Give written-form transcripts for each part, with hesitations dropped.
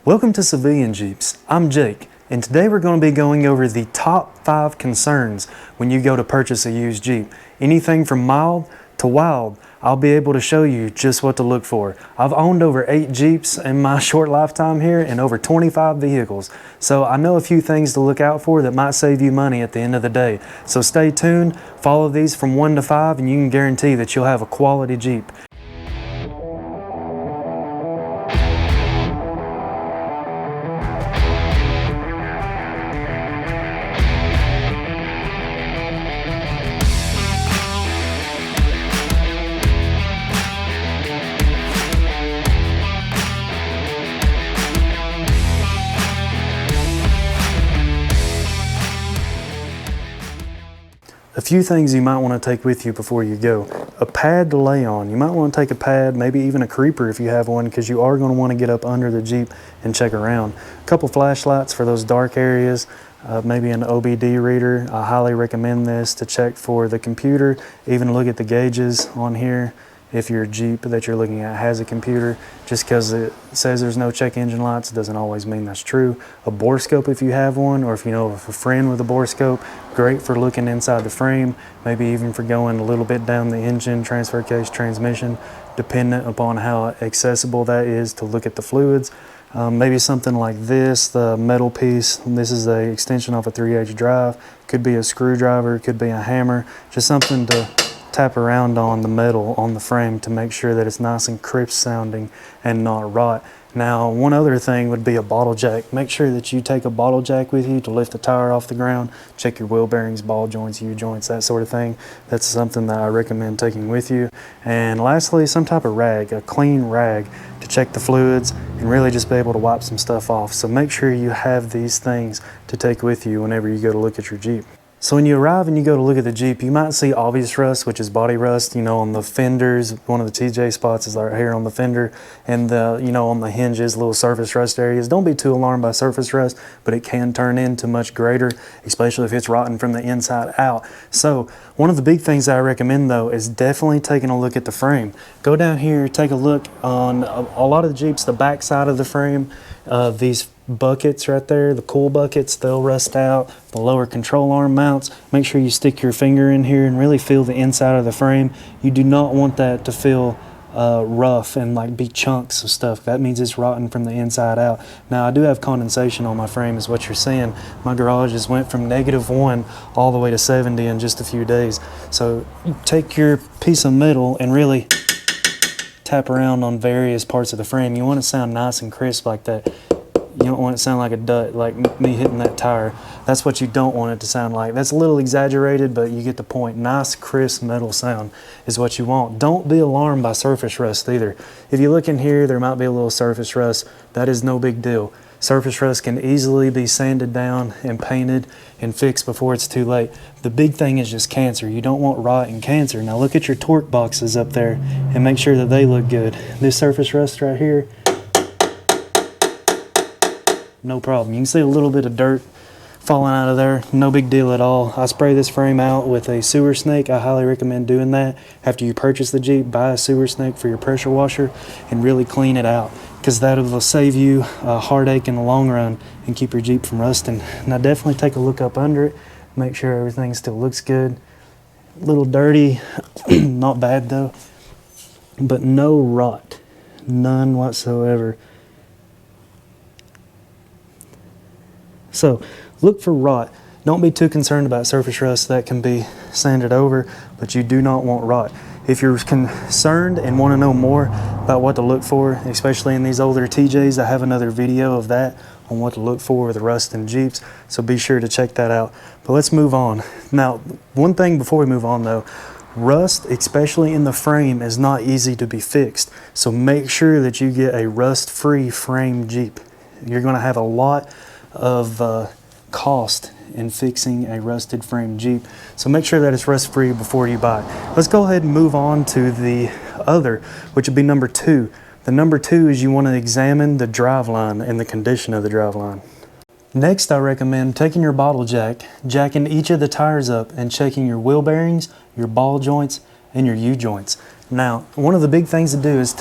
Welcome to Civilian Jeeps. I'm Jake, and today we're going to be going over the top 5 concerns when you go to purchase a used Jeep. Anything from mild to wild, I'll be able to show you just what to look for. I've owned over 8 Jeeps in my short lifetime here and over 25 vehicles, so I know a few things to look out for that might save you money at the end of the day. So stay tuned, follow these from 1 to 5, and you can guarantee that you'll have a quality Jeep. A few things you might want to take with you before you go. A pad to lay on. You might want to take a pad, maybe even a creeper if you have one, because you are going to want to get up under the Jeep and check around. A couple flashlights for those dark areas, maybe an OBD reader. I highly recommend this to check for the computer, even look at the gauges on here. If your Jeep that you're looking at has a computer, just because it says there's no check engine lights doesn't always mean that's true. A Borescope if you have one, or if you know of a friend with a Borescope, great for looking inside the frame, maybe even for going a little bit down the engine, transfer case, transmission, dependent upon how accessible that is to look at the fluids. Maybe something like this, the metal piece. This is the extension off a 3H drive. Could be a screwdriver, could be a hammer, just something to tap around on the metal on the frame to make sure that it's nice and crisp sounding and not rot. Now, one other thing would be a bottle jack. Make sure that you take a bottle jack with you to lift the tire off the ground, check your wheel bearings, ball joints, U-joints, that sort of thing. That's something that I recommend taking with you. And lastly, some type of rag, a clean rag to check the fluids and really just be able to wipe some stuff off. So make sure you have these things to take with you whenever you go to look at your Jeep. So when you arrive and you go to look at the Jeep, you might see obvious rust, which is body rust, you know, on the fenders. One of the TJ spots is right here on the fender, and on the hinges, little surface rust areas. Don't be too alarmed by surface rust, but it can turn into much greater, especially if it's rotten from the inside out. So one of the big things that I recommend though is definitely taking a look at the frame. Go down here, take a look on a lot of the Jeeps, the back side of the frame, these buckets right there, the cool buckets, they'll rust out. The lower control arm mounts, make sure you stick your finger in here and really feel the inside of the frame. You do not want that to feel rough and like be chunks of stuff. That means it's rotten from the inside out. Now I do have condensation on my frame is what you're seeing. My garage just went from -1 all the way to 70 in just a few days. So take your piece of metal and really tap around on various parts of the frame. You want it to sound nice and crisp like that. You don't want it to sound like a dud, like me hitting that tire. That's what you don't want it to sound like. That's a little exaggerated, but you get the point. Nice, crisp metal sound is what you want. Don't be alarmed by surface rust either. If you look in here, there might be a little surface rust. That is no big deal. Surface rust can easily be sanded down and painted and fixed before it's too late. The big thing is just cancer. You don't want rot and cancer. Now look at your torque boxes up there and make sure that they look good. This surface rust right here, no problem. You can see a little bit of dirt falling out of there, no big deal at all. I spray this frame out with a sewer snake. I highly recommend doing that. After you purchase the Jeep, buy a sewer snake for your pressure washer and really clean it out, because that will save you a heartache in the long run and keep your Jeep from rusting. Now definitely take a look up under it, make sure everything still looks good. A little dirty, not bad though, but no rot, none whatsoever. So look for rot. Don't be too concerned about surface rust. That can be sanded over, but you do not want rot. If you're concerned and want to know more about what to look for, especially in these older TJs, I have another video of that on what to look for with rust in Jeeps, so be sure to check that out. But let's move on. Now, one thing before we move on though, rust, especially in the frame, is not easy to be fixed. So make sure that you get a rust-free frame Jeep. You're going to have a lot of cost in fixing a rusted frame Jeep, so make sure that it's rust free before you buy it. Let's go ahead and move on to the other, which would be number 2. The number 2 is you want to examine the driveline and the condition of the driveline. Next, I recommend taking your bottle jack, jacking each of the tires up and checking your wheel bearings, your ball joints, and your U-joints. Now, one of the big things to do is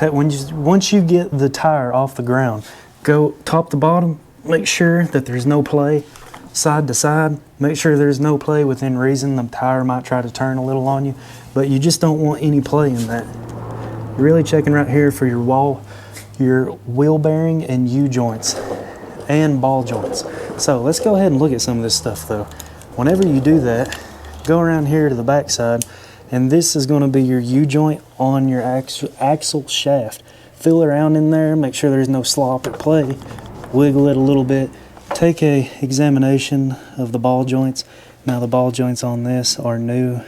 once you get the tire off the ground, Go top to bottom, make sure that there's no play. Side to side, make sure there's no play within reason. The tire might try to turn a little on you, but you just don't want any play in that. You're really checking right here for your wheel bearing and U-joints and ball joints. So let's go ahead and look at some of this stuff though. Whenever you do that, go around here to the back side, and this is going to be your U-joint on your axle shaft. Feel around in there, make sure there's no slop or play, wiggle it a little bit. Take a examination of the ball joints. Now the ball joints on this are new,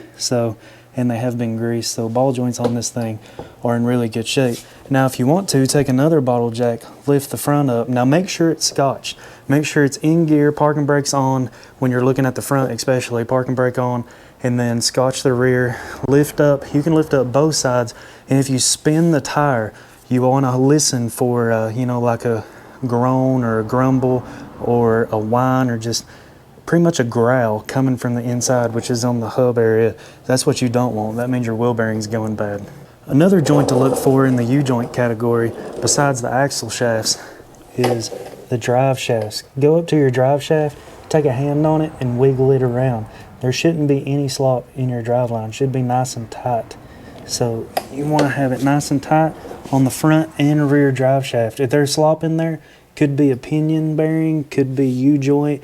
and they have been greased, so ball joints on this thing are in really good shape. Now if you want to, take another bottle jack, lift the front up. Now make sure it's scotched. Make sure it's in gear, parking brakes on when you're looking at the front, especially parking brake on, and then scotch the rear. Lift up, you can lift up both sides, and if you spin the tire, you want to listen for like a groan or a grumble or a whine or just pretty much a growl coming from the inside, which is on the hub area. That's what you don't want. That means your wheel bearing's going bad. Another joint to look for in the U-joint category, besides the axle shafts, is the drive shafts. Go up to your drive shaft, take a hand on it and wiggle it around. There shouldn't be any slop in your drive line. It should be nice and tight. So you want to have it nice and tight on the front and rear drive shaft. If there's slop in there, could be a pinion bearing, could be U-joint,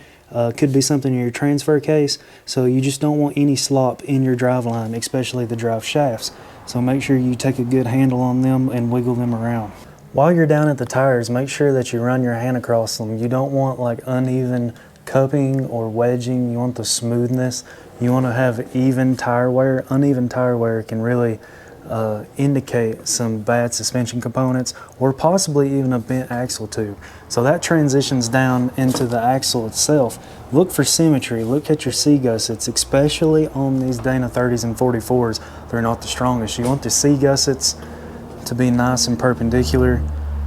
could be something in your transfer case. So you just don't want any slop in your drive line, especially the drive shafts. So make sure you take a good handle on them and wiggle them around. While you're down at the tires, make sure that you run your hand across them. You don't want like uneven cupping or wedging. You want the smoothness. You want to have even tire wear. Uneven tire wear can really indicate some bad suspension components or possibly even a bent axle tube. So that transitions down into the axle itself. Look for symmetry. Look at your C-gussets, especially on these Dana 30s and 44s. They're not the strongest. You want the C-gussets to be nice and perpendicular.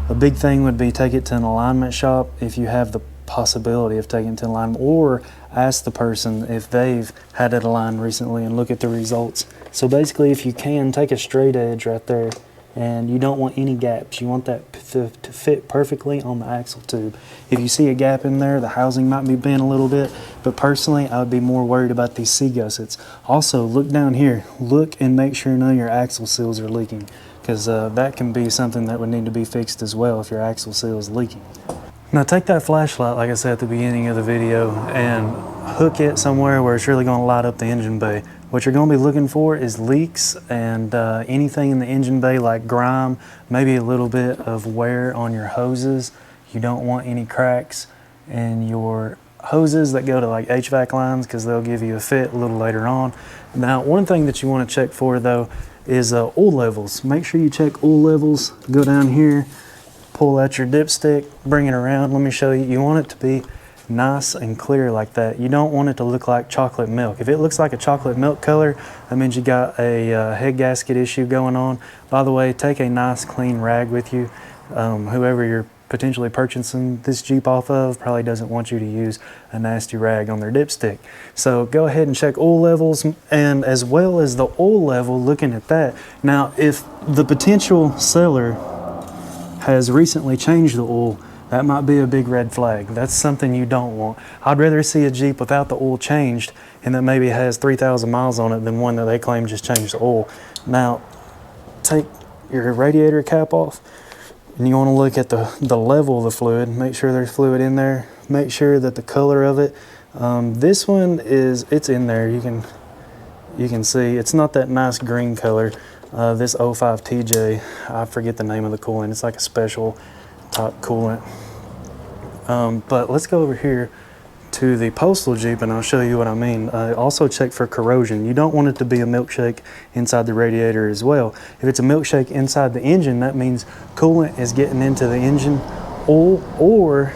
A big thing would be take it to an alignment shop if you have the possibility of taking it to alignment, or ask the person if they've had it aligned recently and look at the results. So basically, if you can, take a straight edge right there, and you don't want any gaps. You want that to fit perfectly on the axle tube. If you see a gap in there, the housing might be bent a little bit, but personally I would be more worried about these C-gussets. Also, look down here. Look and make sure none of your axle seals are leaking, because that can be something that would need to be fixed as well if your axle seal is leaking. Now take that flashlight, like I said at the beginning of the video, and hook it somewhere where it's really going to light up the engine bay. What you're going to be looking for is leaks and anything in the engine bay like grime, maybe a little bit of wear on your hoses. You don't want any cracks in your hoses that go to like HVAC lines, because they'll give you a fit a little later on. Now one thing that you want to check for though is oil levels. Make sure you check oil levels. Go down here, pull out your dipstick, bring it around. Let me show you. You want it to be nice and clear like that. You don't want it to look like chocolate milk. If it looks like a chocolate milk color, that means you got a head gasket issue going on. By the way, take a nice clean rag with you. Whoever you're potentially purchasing this Jeep off of probably doesn't want you to use a nasty rag on their dipstick. So go ahead and check oil levels, and as well as the oil level, looking at that. Now, if the potential seller has recently changed the oil, that might be a big red flag. That's something you don't want. I'd rather see a Jeep without the oil changed and that maybe has 3,000 miles on it than one that they claim just changed the oil. Now, take your radiator cap off, and you want to look at the level of the fluid. Make sure there's fluid in there. Make sure that the color of it, this one it's in there. You can see it's not that nice green color. This 05 TJ, I forget the name of the coolant. It's like a special type coolant. But let's go over here to the postal Jeep and I'll show you what I mean. Also check for corrosion. You don't want it to be a milkshake inside the radiator as well. If it's a milkshake inside the engine, that means coolant is getting into the engine oil, or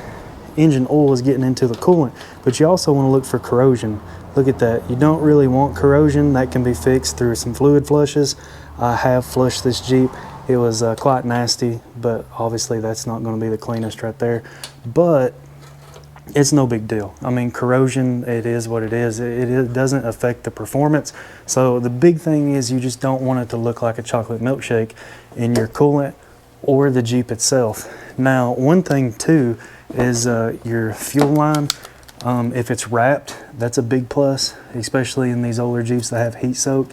engine oil is getting into the coolant. But you also want to look for corrosion. Look at that. You don't really want corrosion. That can be fixed through some fluid flushes. I have flushed this Jeep. It was quite nasty, but obviously that's not going to be the cleanest right there. But it's no big deal. I mean, corrosion, it is what it is. It doesn't affect the performance. So the big thing is you just don't want it to look like a chocolate milkshake in your coolant or the Jeep itself. Now, one thing too is your fuel line. If it's wrapped, that's a big plus, especially in these older Jeeps that have heat soak.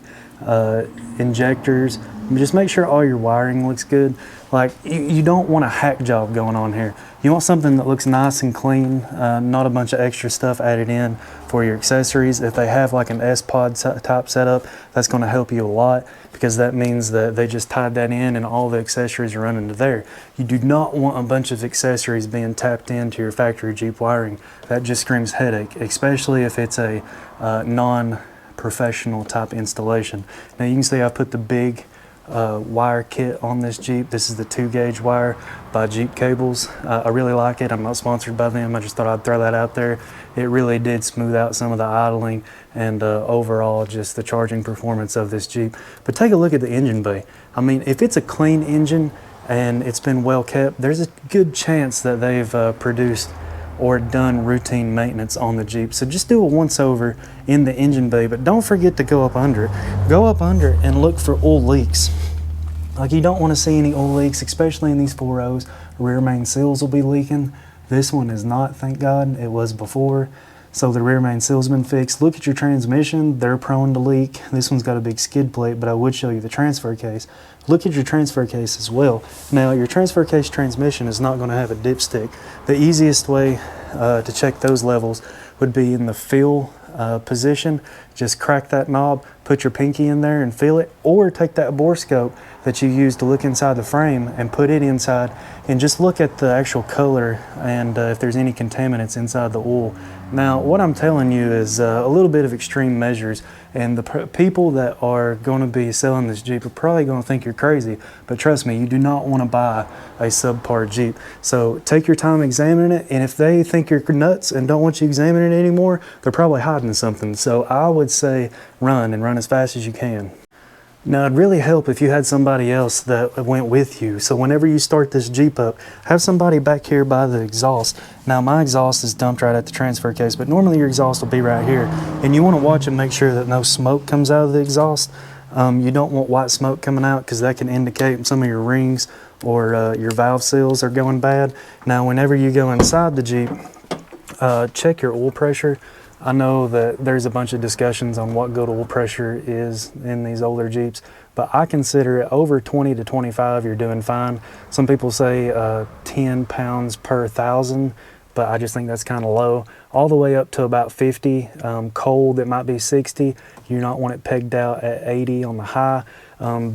Injectors, just make sure all your wiring looks good. Like, you don't want a hack job going on here. You want something that looks nice and clean, not a bunch of extra stuff added in for your accessories. If they have like an S-Pod type setup, that's going to help you a lot, because that means that they just tied that in and all the accessories are running to there. You do not want a bunch of accessories being tapped into your factory Jeep wiring. That just screams headache, especially if it's a non-professional type installation. Now you can see I put the big wire kit on this Jeep. This is the 2-gauge wire by Jeep Cables. I really like it. I'm not sponsored by them. I just thought I'd throw that out there. It really did smooth out some of the idling and overall just the charging performance of this Jeep. But take a look at the engine bay. I mean, if it's a clean engine and it's been well kept, there's a good chance that they've produced or done routine maintenance on the Jeep. So just do a once over in the engine bay, but don't forget to go up under it. Go up under it and look for oil leaks. Like, you don't want to see any oil leaks, especially in these 4.0s. Rear main seals will be leaking. This one is not, thank God. It was before. So the rear main seal's been fixed. Look at your transmission, they're prone to leak. This one's got a big skid plate, but I would show you the transfer case. Look at your transfer case as well. Now, your transfer case transmission is not going to have a dipstick. The easiest way to check those levels would be in the feel position. Just crack that knob, put your pinky in there and feel it, or take that Borescope that you use to look inside the frame and put it inside and just look at the actual color and if there's any contaminants inside the oil. Now, what I'm telling you is a little bit of extreme measures, and the people that are going to be selling this Jeep are probably going to think you're crazy, but trust me, you do not want to buy a subpar Jeep. So take your time examining it, and if they think you're nuts and don't want you examining it anymore, they're probably hiding something. So I would say run, and run as fast as you can. Now, it'd really help if you had somebody else that went with you. So whenever you start this Jeep up, have somebody back here by the exhaust. Now, my exhaust is dumped right at the transfer case, but normally your exhaust will be right here. And you want to watch and make sure that no smoke comes out of the exhaust. You don't want white smoke coming out, because that can indicate some of your rings or your valve seals are going bad. Now, whenever you go inside the Jeep, check your oil pressure. I know that there's a bunch of discussions on what good oil pressure is in these older Jeeps, but I consider it over 20 to 25, you're doing fine. Some people say 10 pounds per 1,000, but I just think that's kind of low. All the way up to about 50, cold it might be 60. You not want it pegged out at 80 on the high.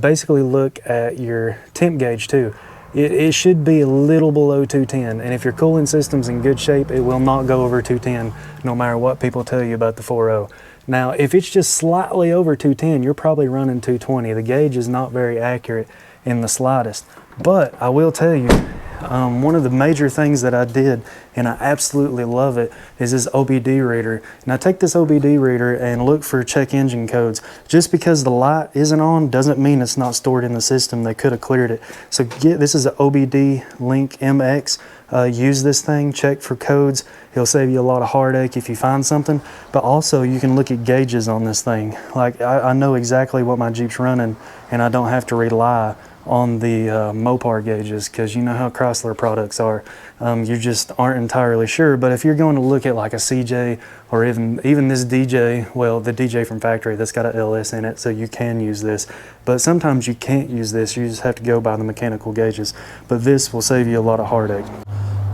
Basically look at your temp gauge too. It should be a little below 210, and if your cooling system's in good shape, it will not go over 210 no matter what people tell you about the 4.0. Now, if it's just slightly over 210, you're probably running 220. The gauge is not very accurate in the slightest. But I will tell you, one of the major things that I did, and I absolutely love it, is this OBD reader. Now take this OBD reader and look for check engine codes. Just because the light isn't on doesn't mean it's not stored in the system. They could have cleared it. So this is an OBD Link MX. Use this thing, check for codes. It'll save you a lot of heartache if you find something. But also you can look at gauges on this thing. Like, I know exactly what my Jeep's running, and I don't have to rely on the Mopar gauges, because you know how Chrysler products are. You just aren't entirely sure. But if you're going to look at like a CJ or even this DJ, well, the DJ from factory, that's got an LS in it, so you can use this. But sometimes you can't use this. You just have to go by the mechanical gauges. But this will save you a lot of heartache.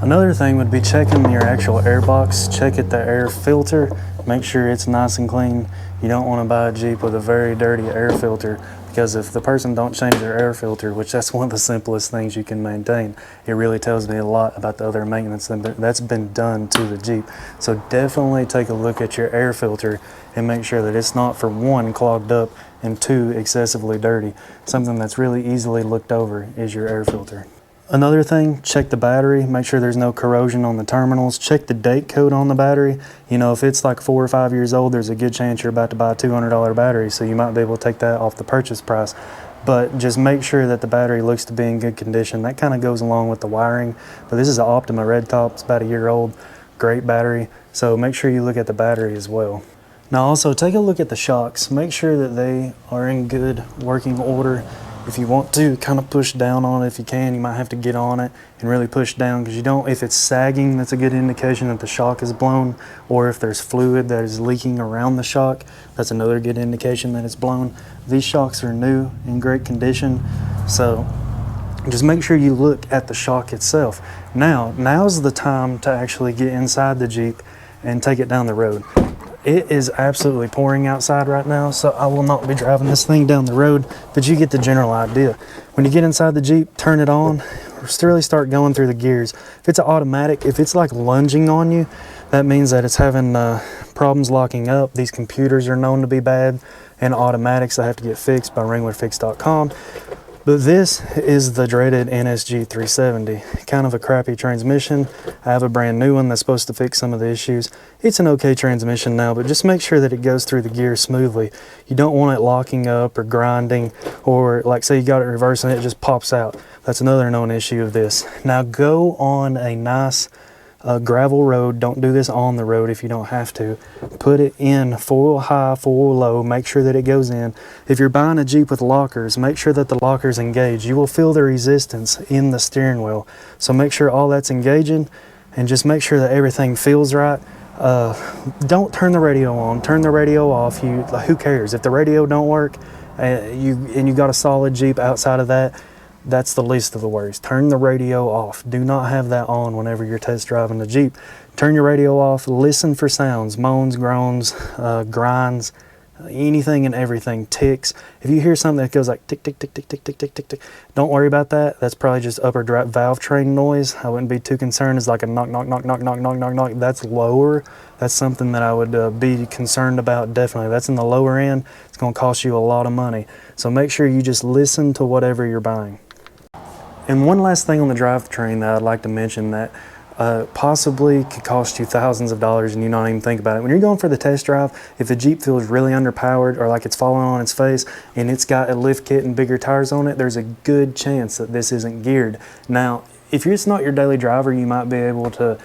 Another thing would be checking your actual air box. Check at the air filter. Make sure it's nice and clean. You don't want to buy a Jeep with a very dirty air filter, because if the person don't change their air filter, which that's one of the simplest things you can maintain, it really tells me a lot about the other maintenance that's been done to the Jeep. So definitely take a look at your air filter and make sure that it's not, for one, clogged up, and two, excessively dirty. Something that's really easily looked over is your air filter. Another thing, check the battery, make sure there's no corrosion on the terminals. Check the date code on the battery. You know, if it's like 4 or 5 years old, there's a good chance you're about to buy a $200 battery, so you might be able to take that off the purchase price. But just make sure that the battery looks to be in good condition. That kind of goes along with the wiring. But this is an Optima red top, it's about a year old, great battery. So make sure you look at the battery as well. Now also take a look at the shocks. Make sure that they are in good working order. If you want to kind of push down on it, if you can, you might have to get on it and really push down, because you don't, if it's sagging, that's a good indication that the shock is blown, or if there's fluid that is leaking around the shock, that's another good indication that it's blown. These shocks are new, in great condition, so just make sure you look at the shock itself. Now's the time to actually get inside the Jeep and take it down the road. It is absolutely pouring outside right now, so I will not be driving this thing down the road, but you get the general idea. When you get inside the Jeep, turn it on, really start going through the gears. If it's an automatic, if it's like lunging on you, that means that it's having problems locking up. These computers are known to be bad, and automatics that have to get fixed by WranglerFix.com. But this is the dreaded NSG 370. Kind of a crappy transmission. I have a brand new one that's supposed to fix some of the issues. It's an okay transmission now, but just make sure that it goes through the gears smoothly. You don't want it locking up or grinding, or like say you got it reversing, it just pops out. That's another known issue of this. Now go on a nice gravel road. Don't do this on the road if you don't have to. Put it in full high, full low. Make sure that it goes in. If you're buying a Jeep with lockers, make sure that the lockers engage. You will feel the resistance in the steering wheel. So make sure all that's engaging, and just make sure that everything feels right. Don't turn the radio on. Turn the radio off. Who cares? If the radio don't work and you got a solid Jeep outside of that, that's the least of the worries. Turn the radio off. Do not have that on whenever you're test driving the Jeep. Turn your radio off. Listen for sounds, moans, groans, grinds, anything and everything, ticks. If you hear something that goes like tick, tick, tick, tick, tick, tick, tick, tick, tick, don't worry about that. That's probably just upper valve train noise. I wouldn't be too concerned. It's like a knock, knock, knock, knock, knock, knock, knock, knock. That's lower. That's something that I would be concerned about, definitely. That's in the lower end. It's going to cost you a lot of money. So make sure you just listen to whatever you're buying. And one last thing on the drivetrain that I'd like to mention that possibly could cost you thousands of dollars and you not even think about it. When you're going for the test drive, if the Jeep feels really underpowered or like it's falling on its face and it's got a lift kit and bigger tires on it, there's a good chance that this isn't geared. Now, if it's not your daily driver, you might be able to,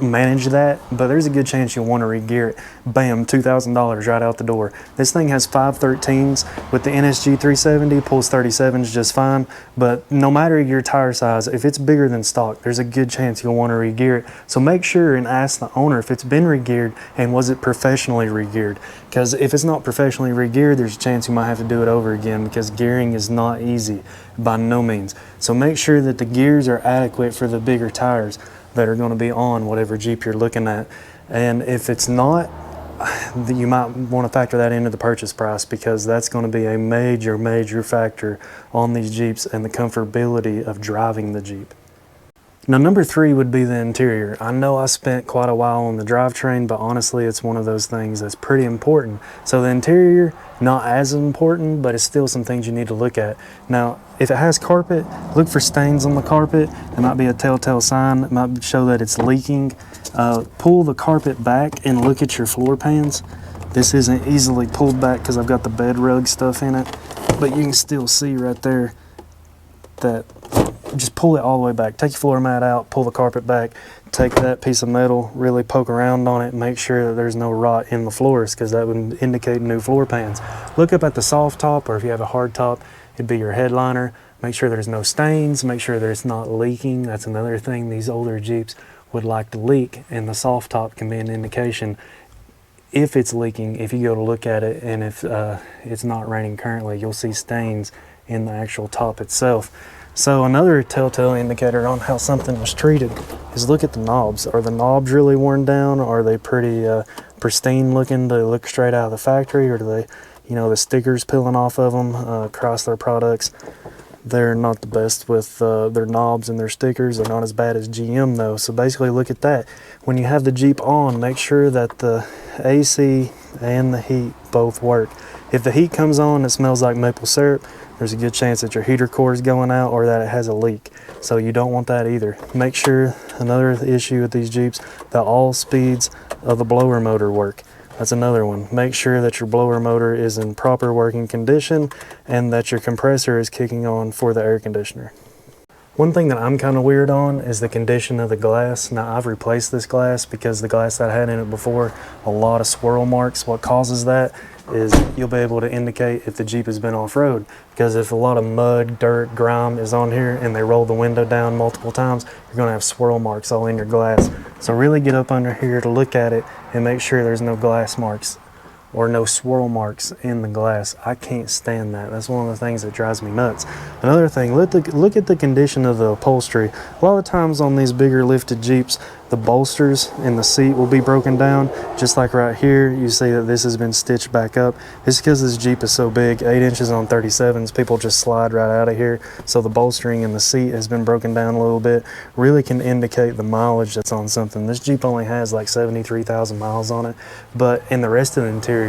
manage that, but there's a good chance you'll want to re-gear it. Bam, $2,000 right out the door. This thing has 513s with the NSG 370, pulls 37s just fine, but no matter your tire size, if it's bigger than stock, there's a good chance you'll want to re-gear it. So make sure and ask the owner if it's been re-geared and was it professionally re-geared, because if it's not professionally re-geared, there's a chance you might have to do it over again, because gearing is not easy by no means. So make sure that the gears are adequate for the bigger tires that are going to be on whatever Jeep you're looking at. And if it's not, you might want to factor that into the purchase price, because that's going to be a major factor on these Jeeps and the comfortability of driving the Jeep. Now, number 3 would be the interior. I know I spent quite a while on the drivetrain, but honestly, it's one of those things that's pretty important. So the interior, not as important, but it's still some things you need to look at. Now, if it has carpet, look for stains on the carpet. It might be a telltale sign. It might show that it's leaking. Pull the carpet back and look at your floor pans. This isn't easily pulled back because I've got the bed rug stuff in it, but you can still see right there that just pull it all the way back. Take your floor mat out, pull the carpet back, take that piece of metal, really poke around on it, make sure that there's no rot in the floors, because that would indicate new floor pans. Look up at the soft top, or if you have a hard top, it'd be your headliner. Make sure there's no stains, make sure that it's not leaking. That's another thing these older Jeeps would like to leak, and the soft top can be an indication if it's leaking. If you go to look at it and if it's not raining currently, you'll see stains in the actual top itself. So another telltale indicator on how something was treated is look at the knobs. Are the knobs really worn down? Are they pretty pristine looking? Do they look straight out of the factory, or do they, the stickers peeling off of them across their products? They're not the best with their knobs and their stickers. They're not as bad as GM though. So basically look at that. When you have the Jeep on, make sure that the AC and the heat both work. If the heat comes on, it smells like maple syrup, there's a good chance that your heater core is going out or that it has a leak. So you don't want that either. Make sure, another issue with these Jeeps, that all speeds of the blower motor work. That's another one. Make sure that your blower motor is in proper working condition and that your compressor is kicking on for the air conditioner. One thing that I'm kind of weird on is the condition of the glass. Now I've replaced this glass because the glass that I had in it before, a lot of swirl marks. What causes that is you'll be able to indicate if the Jeep has been off-road, because if a lot of mud, dirt, grime is on here and they roll the window down multiple times, you're going to have swirl marks all in your glass. So really get up under here to look at it and make sure there's no glass marks or no swirl marks in the glass. I can't stand that. That's one of the things that drives me nuts. Another thing, look at the condition of the upholstery. A lot of times on these bigger lifted Jeeps, the bolsters in the seat will be broken down. Just like right here, you see that this has been stitched back up. It's because this Jeep is so big, 8 inches on 37s, people just slide right out of here. So the bolstering in the seat has been broken down a little bit. Really can indicate the mileage that's on something. This Jeep only has like 73,000 miles on it, and the rest of the interior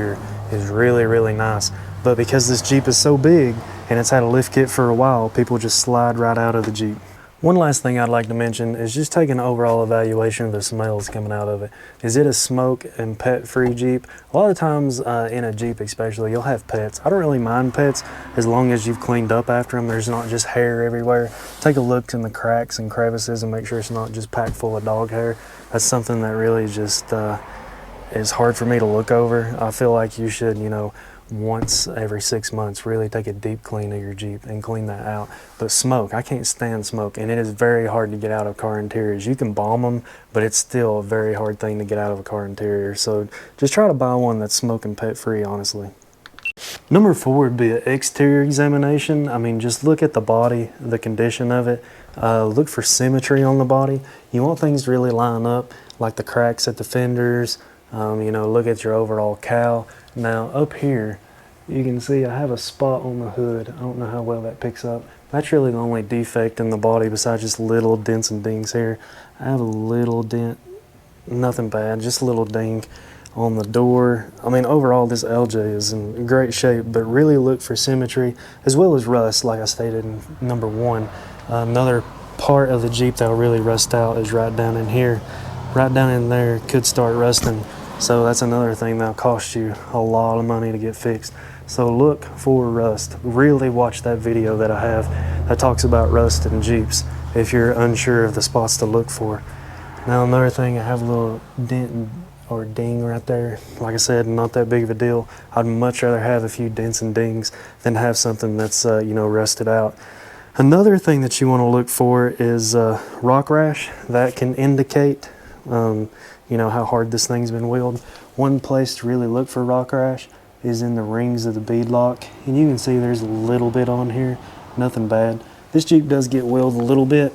is really, really nice. But because this Jeep is so big and it's had a lift kit for a while, people just slide right out of the Jeep. One last thing I'd like to mention is just take an overall evaluation of the smells coming out of it. Is it a smoke and pet-free Jeep? A lot of times in a Jeep especially, you'll have pets. I don't really mind pets as long as you've cleaned up after them. There's not just hair everywhere. Take a look in the cracks and crevices and make sure it's not just packed full of dog hair. That's something that really just is hard for me to look over. I feel like you should, once every 6 months, really take a deep clean of your Jeep and clean that out. But smoke, I can't stand smoke, and it is very hard to get out of car interiors. You can balm them, but it's still a very hard thing to get out of a car interior. So just try to buy one that's smoke and pet free, honestly. Number 4 would be an exterior examination. I mean, just look at the body, the condition of it. Look for symmetry on the body. You want things to really line up, like the cracks at the fenders. Look at your overall cowl. Now up here, you can see I have a spot on the hood. I don't know how well that picks up. That's really the only defect in the body besides just little dents and dings here. I have a little dent, nothing bad, just a little ding on the door. I mean, overall this LJ is in great shape, but really look for symmetry as well as rust, like I stated in number 1. Another part of the Jeep that will really rust out is right down in here. Right down in there could start rusting. So that's another thing that'll cost you a lot of money to get fixed. So look for rust. Really watch that video that I have that talks about rust in Jeeps if you're unsure of the spots to look for. Now another thing, I have a little dent or ding right there. Like I said, not that big of a deal. I'd much rather have a few dents and dings than have something that's rusted out. Another thing that you want to look for is rock rash. That can indicate how hard this thing's been wheeled. One place to really look for rock rash is in the rings of the bead lock, and you can see there's a little bit on here, nothing bad. This Jeep does get wheeled a little bit.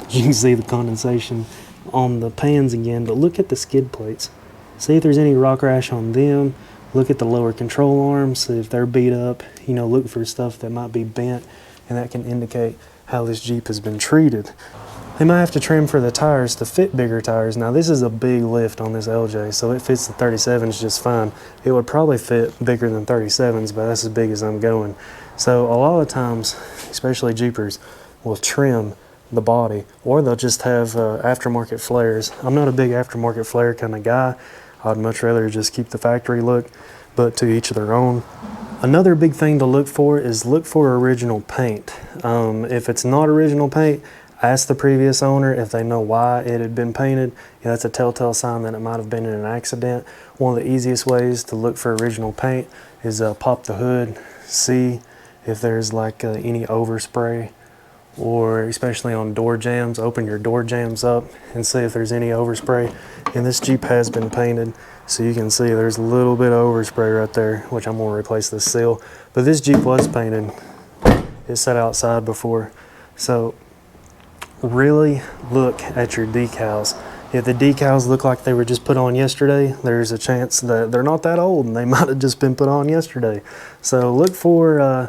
You can see the condensation on the pans again, but look at the skid plates. See if there's any rock rash on them. Look at the lower control arms, see if they're beat up. Look for stuff that might be bent, and that can indicate how this Jeep has been treated. They might have to trim for the tires to fit bigger tires. Now this is a big lift on this LJ, so it fits the 37s just fine. It would probably fit bigger than 37s, but that's as big as I'm going. So a lot of times, especially Jeepers, will trim the body, or they'll just have aftermarket flares. I'm not a big aftermarket flare kind of guy. I'd much rather just keep the factory look, but to each their own. Another big thing to look for is look for original paint. If it's not original paint, ask the previous owner if they know why it had been painted. That's a telltale sign that it might have been in an accident. One of the easiest ways to look for original paint is pop the hood, see if there's like any overspray, or especially on door jambs, open your door jambs up and see if there's any overspray. And this Jeep has been painted, so you can see there's a little bit of overspray right there, which I'm gonna replace this seal. But this Jeep was painted. It sat outside before. So really look at your decals. If the decals look like they were just put on yesterday, there's a chance that they're not that old and they might have just been put on yesterday. So look for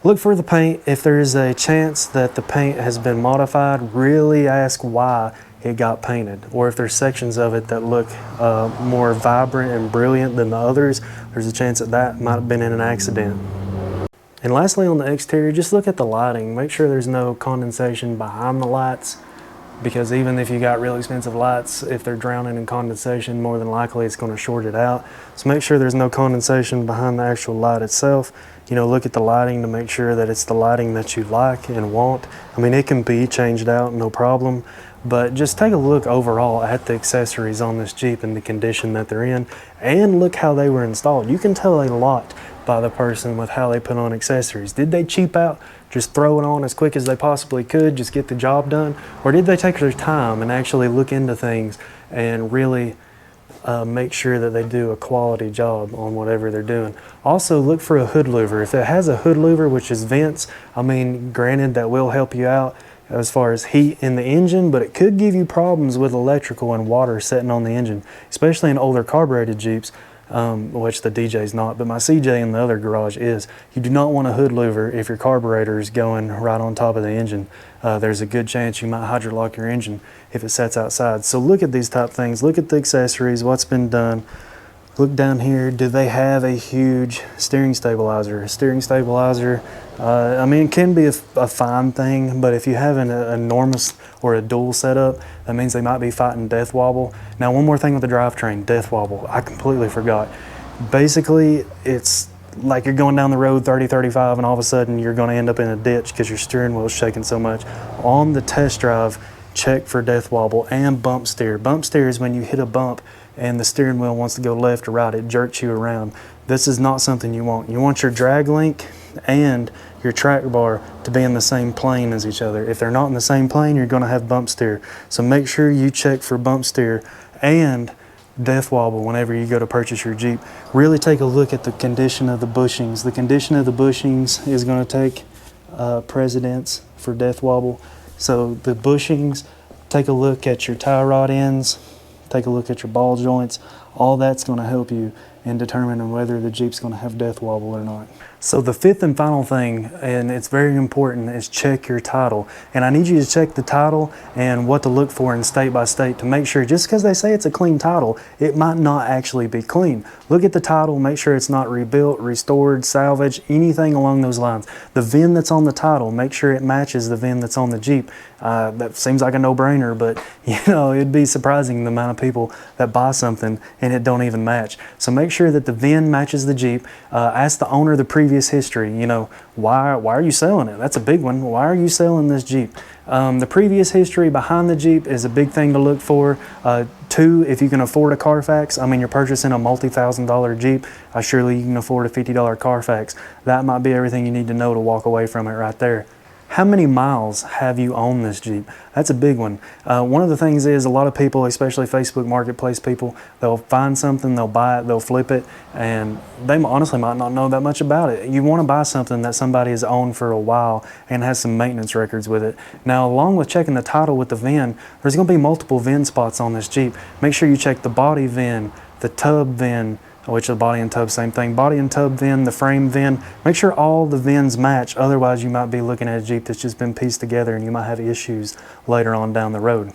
the paint. If there's a chance that the paint has been modified, really ask why it got painted. Or if there's sections of it that look more vibrant and brilliant than the others, there's a chance that that might have been in an accident. And lastly, on the exterior, just look at the lighting. Make sure there's no condensation behind the lights. because even if you got real expensive lights, if they're drowning in condensation, more than likely it's going to short it out. So make sure there's no condensation behind the actual light itself. You know, look at the lighting to make sure that it's the lighting that you like and want. I mean, it can be changed out, no problem, but just take a look overall at the accessories on this Jeep and the condition that they're in, and look how they were installed. You can tell a lot by the person with how they put on accessories. Did they cheap out, just throw it on as quick as they possibly could, just get the job done? Or did they take their time and actually look into things and really make sure that they do a quality job on whatever they're doing? Also, look for a hood louver. If it has a hood louver, which is vents, I mean, granted, that will help you out as far as heat in the engine, but it could give you problems with electrical and water setting on the engine, especially in older carbureted Jeeps. Which the DJ's not, but my CJ in the other garage is. You do not want a hood louver if your carburetor is going right on top of the engine. There's a good chance you might hydrolock your engine if it sets outside. So look at these type things, look at the accessories, what's been done. Look down here, do they have a huge steering stabilizer? A steering stabilizer, I mean, it can be a fine thing, but if you have an enormous or a dual setup, that means they might be fighting death wobble. Now, one more thing with the drivetrain, death wobble, I completely forgot. Basically, it's like you're going down the road 30, 35, and all of a sudden you're gonna end up in a ditch because your steering wheel is shaking so much. On the test drive, check for death wobble and bump steer. Bump steer is when you hit a bump and the steering wheel wants to go left or right, it jerks you around. This is not something you want. You want your drag link and your track bar to be in the same plane as each other. If they're not in the same plane, you're gonna have bump steer. So make sure you check for bump steer and death wobble whenever you go to purchase your Jeep. Really take a look at the condition of the bushings. The condition of the bushings is gonna take precedence for death wobble. So the bushings, take a look at your tie rod ends, take a look at your ball joints. All that's going to help you in determining whether the Jeep's going to have death wobble or not. So the fifth and final thing, and it's very important, is check your title. And I need you to check the title and what to look for in state by state to make sure, just because they say it's a clean title, it might not actually be clean. Look at the title, make sure it's not rebuilt, restored, salvaged, anything along those lines. The VIN that's on the title, make sure it matches the VIN that's on the Jeep. That seems like a no-brainer, but you know, it'd be surprising the amount of people that buy something and it don't even match. So make sure that the VIN matches the Jeep. Ask the owner the previous history. You know, why are you selling it? That's a big one. Why are you selling this Jeep? The previous history behind the Jeep is a big thing to look for. Two, if you can afford a Carfax, I mean, you're purchasing a multi-$1,000 Jeep, surely you can afford a $50 Carfax. That might be everything you need to know to walk away from it right there. How many miles have you owned this Jeep? That's a big one. One of the things is a lot of people, especially Facebook Marketplace people, they'll find something, they'll buy it, they'll flip it, and they honestly might not know that much about it. You want to buy something that somebody has owned for a while and has some maintenance records with it. Now, along with checking the title with the VIN, there's going to be multiple VIN spots on this Jeep. Make sure you check the body VIN, the tub VIN, which the body and tub, same thing. Body and tub VIN, the frame VIN. Make sure all the VINs match, otherwise you might be looking at a Jeep that's just been pieced together and you might have issues later on down the road.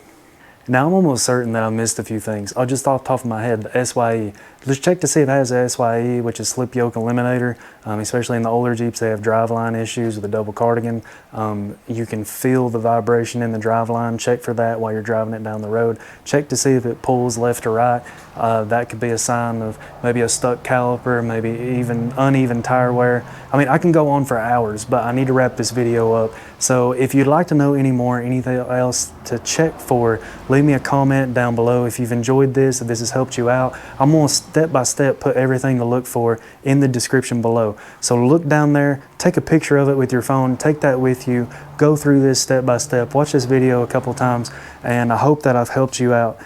Now, I'm almost certain that I missed a few things. Oh, just off the top of my head, the SYE. Just check to see if it has a SYE, which is slip yoke eliminator. Especially in the older Jeeps, they have driveline issues with a double cardigan. You can feel the vibration in the driveline. Check for that while you're driving it down the road. Check to see if it pulls left or right. That could be a sign of maybe a stuck caliper, maybe even uneven tire wear. I mean, I can go on for hours, but I need to wrap this video up. So if you'd like to know any more, anything else to check for, leave me a comment down below. If you've enjoyed this, if this has helped you out, I'm going to step by step put everything to look for in the description below. So look down there, take a picture of it with your phone, take that with you, go through this step by step, watch this video a couple times, and I hope that I've helped you out.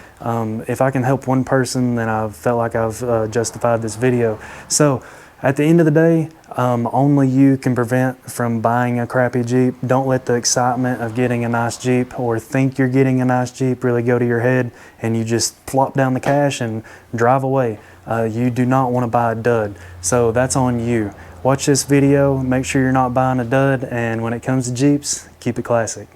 If I can help one person, then I've felt like I've justified this video. So at the end of the day, only you can prevent from buying a crappy Jeep. Don't let the excitement of getting a nice Jeep or think you're getting a nice Jeep really go to your head and you just plop down the cash and drive away. You do not want to buy a dud. So that's on you. Watch this video, make sure you're not buying a dud, and when it comes to Jeeps, keep it classic.